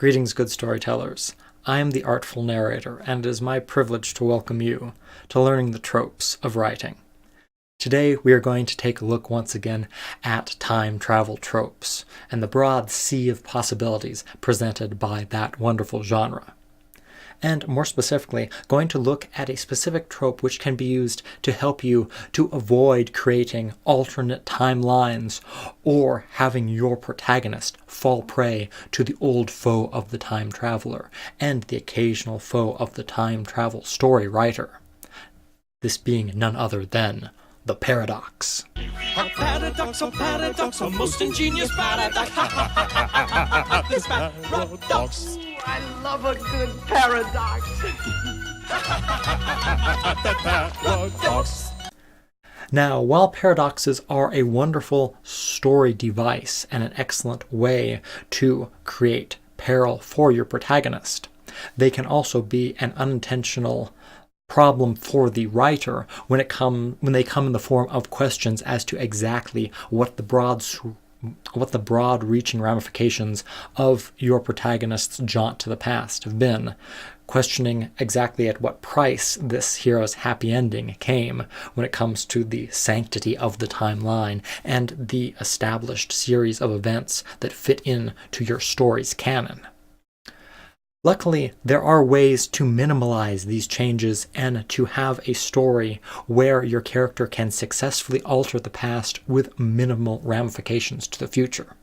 Greetings, good storytellers. I am the Artful Narrator, and it is my privilege to welcome you to learning the tropes of writing. Today we are going to take a look once again at time travel tropes and the broad sea of possibilities presented by that wonderful genre. And more specifically, going to look at a specific trope which can be used to help you to avoid creating alternate timelines or having your protagonist fall prey to the old foe of the time traveler and the occasional foe of the time travel story writer. This being none other than the paradox. A paradox, a most ingenious paradox. This paradox. I love a good paradox. Paradox. Now, while paradoxes are a wonderful story device and an excellent way to create peril for your protagonist, they can also be an unintentional problem for the writer when they come in the form of questions as to exactly what the broad reaching ramifications of your protagonist's jaunt to the past have been, questioning exactly at what price this hero's happy ending came when it comes to the sanctity of the timeline and the established series of events that fit in to your story's canon. Luckily, there are ways to minimalize these changes and to have a story where your character can successfully alter the past with minimal ramifications to the future.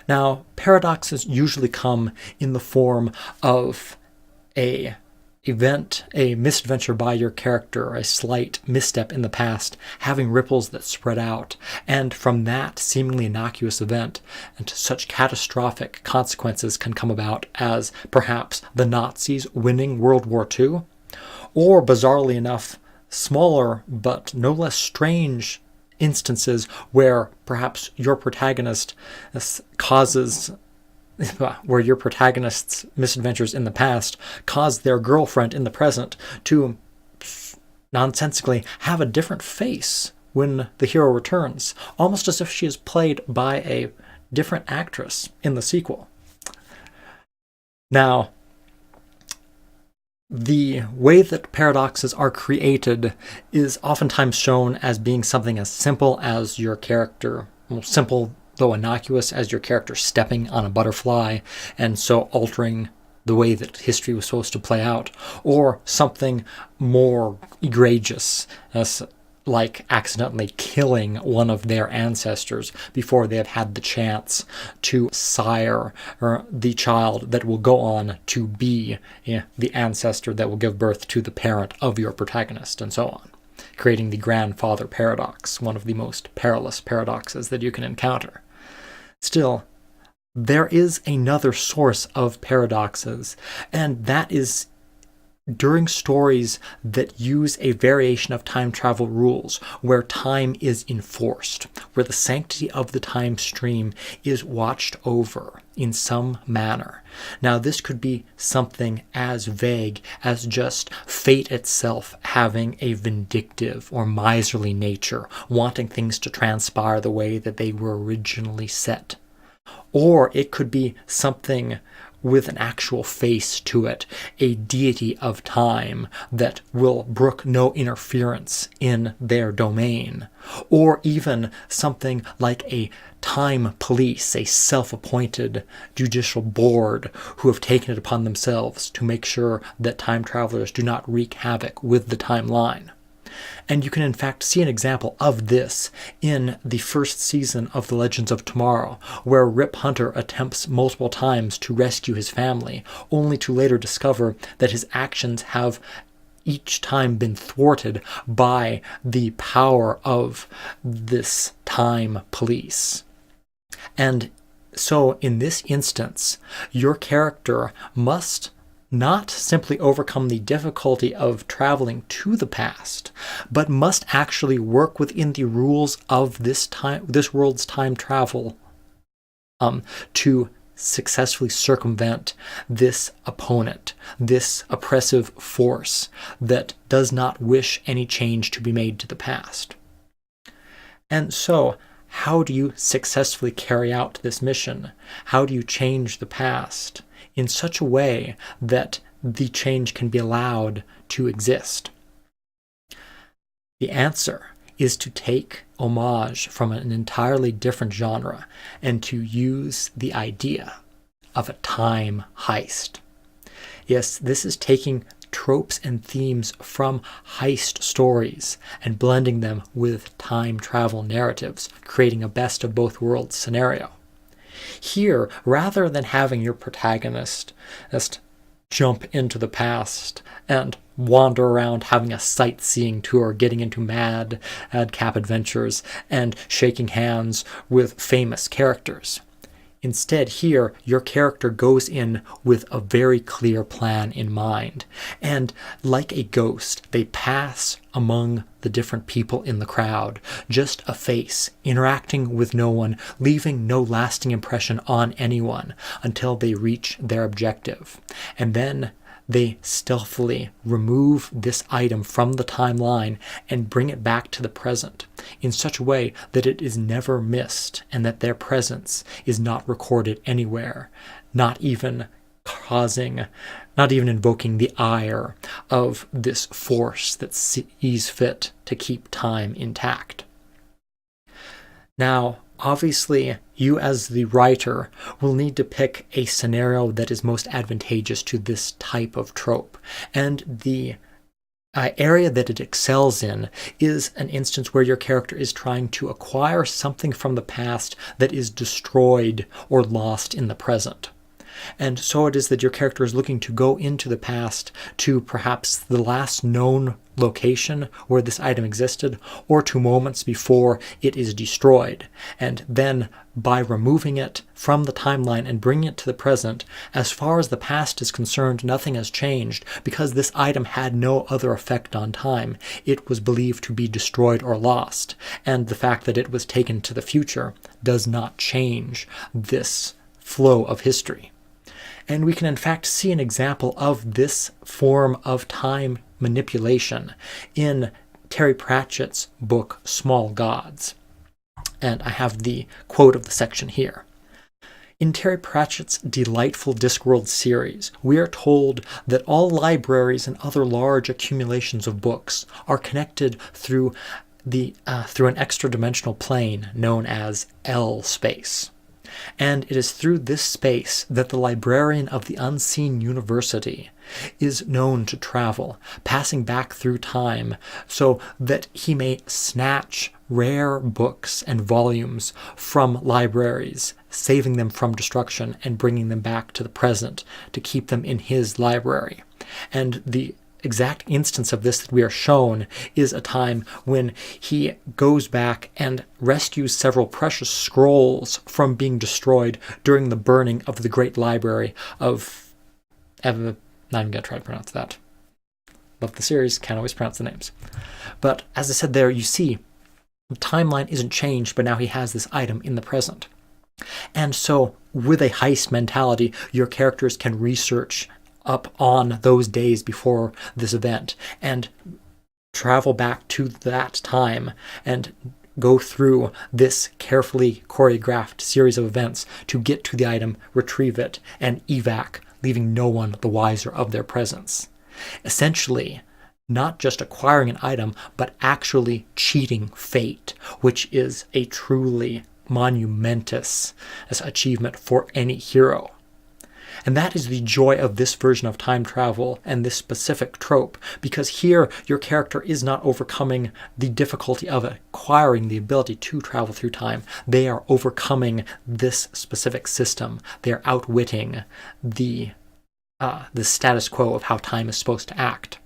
Now, paradoxes usually come in the form of a misadventure by your character, a slight misstep in the past, having ripples that spread out, and from that seemingly innocuous event, and such catastrophic consequences can come about as perhaps the Nazis winning World War II, or bizarrely enough, smaller but no less strange instances where perhaps your protagonist where your protagonist's misadventures in the past cause their girlfriend in the present to nonsensically have a different face when the hero returns, almost as if she is played by a different actress in the sequel. Now, the way that paradoxes are created is oftentimes shown as being something as simple as your character, simple though innocuous as your character stepping on a butterfly and so altering the way that history was supposed to play out, or something more egregious as like accidentally killing one of their ancestors before they have had the chance to sire the child that will go on to be the ancestor that will give birth to the parent of your protagonist, and so on, creating the grandfather paradox, one of the most perilous paradoxes that you can encounter. Still, there is another source of paradoxes, and that is during stories that use a variation of time travel rules, where time is enforced, where the sanctity of the time stream is watched over in some manner. Now, this could be something as vague as just fate itself having a vindictive or miserly nature, wanting things to transpire the way that they were originally set. Or it could be something with an actual face to it, a deity of time that will brook no interference in their domain, or even something like a time police, a self-appointed judicial board who have taken it upon themselves to make sure that time travelers do not wreak havoc with the timeline. And you can in fact see an example of this in the first season of The Legends of Tomorrow, where Rip Hunter attempts multiple times to rescue his family, only to later discover that his actions have each time been thwarted by the power of this time police. And so in this instance, your character must not simply overcome the difficulty of traveling to the past, but must actually work within the rules of this world's time travel to successfully circumvent this opponent, this oppressive force that does not wish any change to be made to the past. And so, how do you successfully carry out this mission? How do you change the past in such a way that the change can be allowed to exist? The answer is to take homage from an entirely different genre and to use the idea of a time heist. Yes, this is taking tropes and themes from heist stories and blending them with time travel narratives, creating a best of both worlds scenario. Here, rather than having your protagonist just jump into the past and wander around having a sightseeing tour, getting into madcap adventures, and shaking hands with famous characters. Instead, here, your character goes in with a very clear plan in mind, and like a ghost, they pass among the different people in the crowd, just a face, interacting with no one, leaving no lasting impression on anyone until they reach their objective. And then they stealthily remove this item from the timeline and bring it back to the present in such a way that it is never missed and that their presence is not recorded anywhere, not even invoking the ire of this force that sees fit to keep time intact. Now, obviously, you as the writer will need to pick a scenario that is most advantageous to this type of trope. And the area that it excels in is an instance where your character is trying to acquire something from the past that is destroyed or lost in the present. And so it is that your character is looking to go into the past to perhaps the last known location where this item existed, or to moments before it is destroyed. And then by removing it from the timeline and bringing it to the present, as far as the past is concerned, nothing has changed because this item had no other effect on time. It was believed to be destroyed or lost, and the fact that it was taken to the future does not change this flow of history. And we can in fact see an example of this form of time manipulation in Terry Pratchett's book Small Gods. And I have the quote of the section here. In Terry Pratchett's delightful Discworld series, we are told that all libraries and other large accumulations of books are connected through an extra-dimensional plane known as Lspace. And it is through this space that the librarian of the unseen university is known to travel, passing back through time so that he may snatch rare books and volumes from libraries, saving them from destruction and bringing them back to the present to keep them in his library. And the exact instance of this that we are shown is a time when he goes back and rescues several precious scrolls from being destroyed during the burning of the great library of not even going to try to pronounce that. Love the series, can't always pronounce the names. But as I said there, you see, the timeline isn't changed, but now he has this item in the present. And so, with a heist mentality, your characters can research up on those days before this event and travel back to that time and go through this carefully choreographed series of events to get to the item, retrieve it, and evac, leaving no one the wiser of their presence. Essentially, not just acquiring an item, but actually cheating fate, which is a truly monumentous achievement for any hero. And that is the joy of this version of time travel and this specific trope, because here your character is not overcoming the difficulty of acquiring the ability to travel through time. They are overcoming this specific system. They are outwitting the status quo of how time is supposed to act.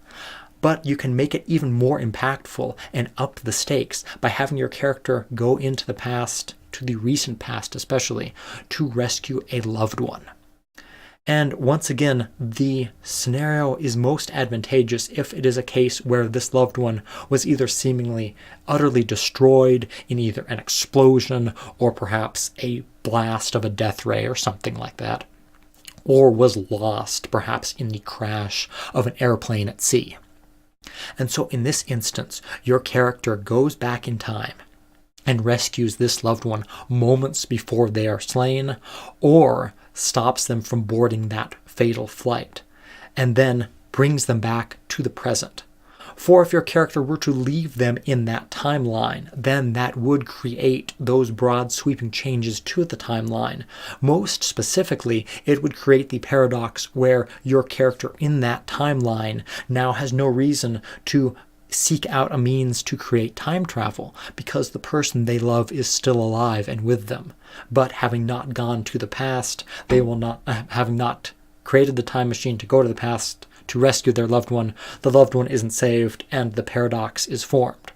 But you can make it even more impactful and up the stakes by having your character go into the past, to the recent past especially, to rescue a loved one. And once again, the scenario is most advantageous if it is a case where this loved one was either seemingly utterly destroyed in either an explosion or perhaps a blast of a death ray or something like that, or was lost perhaps in the crash of an airplane at sea. And so in this instance, your character goes back in time and rescues this loved one moments before they are slain, or stops them from boarding that fatal flight, and then brings them back to the present. For if your character were to leave them in that timeline, then that would create those broad sweeping changes to the timeline. Most specifically, it would create the paradox where your character in that timeline now has no reason to seek out a means to create time travel, because the person they love is still alive and with them. But having not gone to the past, they will not, having not created the time machine to go to the past to rescue their loved one, the loved one isn't saved and the paradox is formed.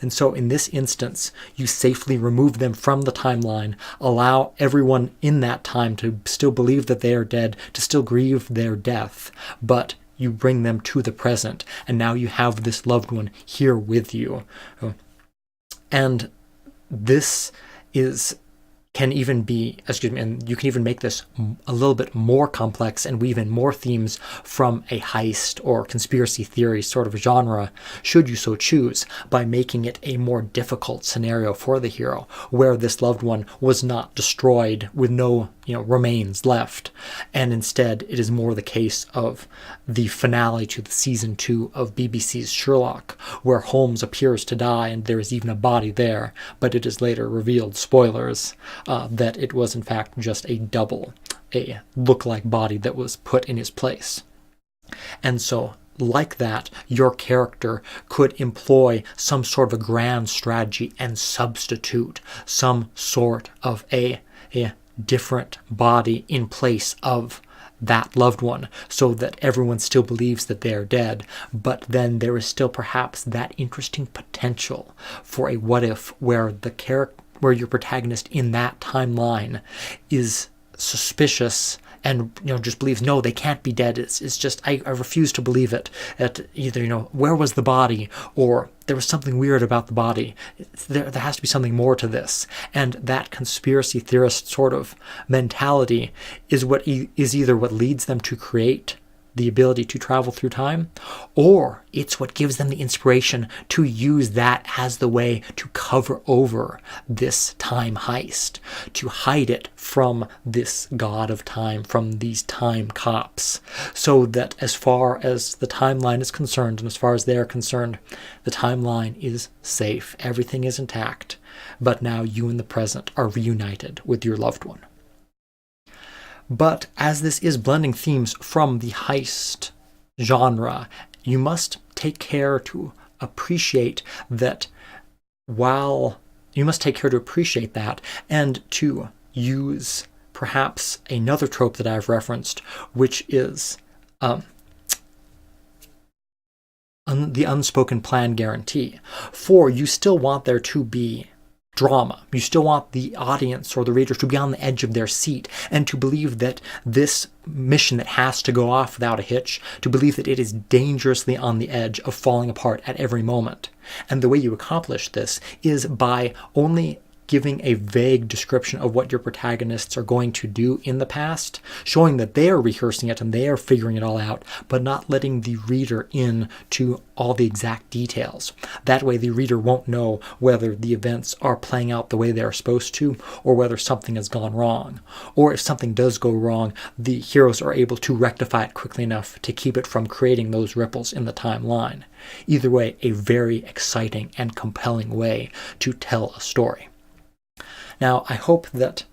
And so in this instance, you safely remove them from the timeline, allow everyone in that time to still believe that they are dead, to still grieve their death, but you bring them to the present, and now you have this loved one here with you. And this can even be, and you can even make this a little bit more complex and weave in more themes from a heist or conspiracy theory sort of genre, should you so choose, by making it a more difficult scenario for the hero, where this loved one was not destroyed with no remains left, and instead it is more the case of the finale to the season 2 of BBC's Sherlock, where Holmes appears to die and there is even a body there, but it is later revealed, spoilers, that it was in fact just a double, a look-alike body that was put in his place. And so, like that, your character could employ some sort of a grand strategy and substitute some sort of a different body in place of that loved one, so that everyone still believes that they are dead, but then there is still perhaps that interesting potential for a what if where your protagonist in that timeline is suspicious and just believes, no, they can't be dead. It's just I refuse to believe it. At either where was the body, or there was something weird about the body. There has to be something more to this. And that conspiracy theorist sort of mentality is either what leads them to create the ability to travel through time, or it's what gives them the inspiration to use that as the way to cover over this time heist, to hide it from this god of time, from these time cops, so that as far as the timeline is concerned, and as far as they are concerned, the timeline is safe, everything is intact, but now you in the present are reunited with your loved one. But as this is blending themes from the heist genre, you must take care to appreciate that and to use perhaps another trope that I've referenced, which is the unspoken plan guarantee. For you still want there to be drama. You still want the audience or the reader to be on the edge of their seat and to believe that this mission that has to go off without a hitch, to believe that it is dangerously on the edge of falling apart at every moment. And the way you accomplish this is by only giving a vague description of what your protagonists are going to do in the past, showing that they are rehearsing it and they are figuring it all out, but not letting the reader in to all the exact details. That way the reader won't know whether the events are playing out the way they are supposed to, or whether something has gone wrong. Or if something does go wrong, the heroes are able to rectify it quickly enough to keep it from creating those ripples in the timeline. Either way, a very exciting and compelling way to tell a story. Now, I hope that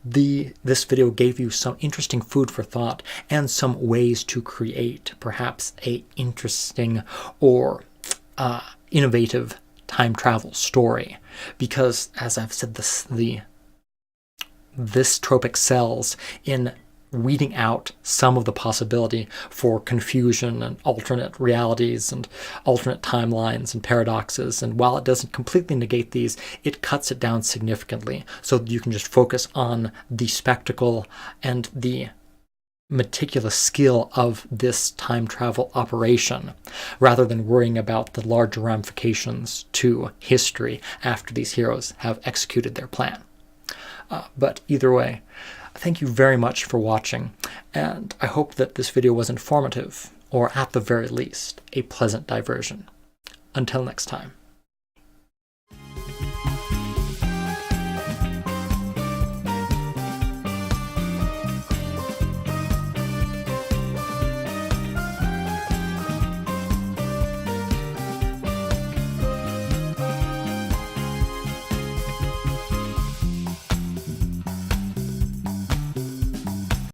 this video gave you some interesting food for thought and some ways to create perhaps a interesting or innovative time travel story. Because, as I've said, this trope excels in weeding out some of the possibility for confusion and alternate realities and alternate timelines and paradoxes. And while it doesn't completely negate these, it cuts it down significantly so that you can just focus on the spectacle and the meticulous skill of this time travel operation, rather than worrying about the larger ramifications to history after these heroes have executed their plan. But either way, thank you very much for watching, and I hope that this video was informative, or at the very least, a pleasant diversion. Until next time.